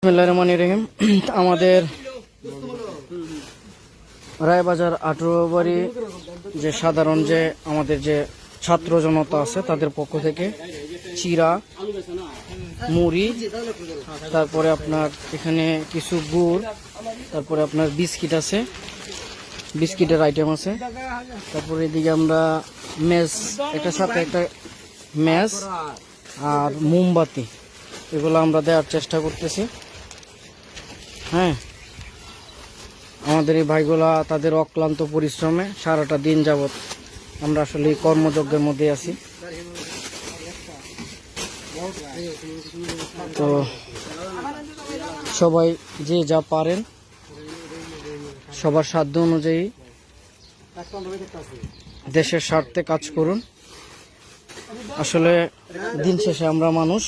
বিসমিল্লাহির রহমানির রহিম। আমাদের রায়বাজার 18 বাড়ি যে সাধারণ যে আমাদের যে ছাত্র জনতা আছে তাদের পক্ষ থেকে চিরা, মুড়ি, তারপরে আপনার এখানে কিছু গুড়, তারপরে আপনার বিস্কিট আছে, বিস্কিটের আইটেম আছে। তারপরে এদিকে আমরা মেস, একটা সাথে একটা মেস আর মোমবাতি, এগুলো আমরা দেওয়ার চেষ্টা করতেছি। হ্যাঁ, আমাদের এই ভাইগুলা তাদের অক্লান্ত পরিশ্রমে সারাটা দিন যাবত আমরা আসলে এই কর্মযজ্ঞের মধ্যে আছি। তো সবাই যে যা পারেন সবার সাধ্য অনুযায়ী দেশের স্বার্থে কাজ করুন। আসলে দিন শেষে আমরা মানুষ,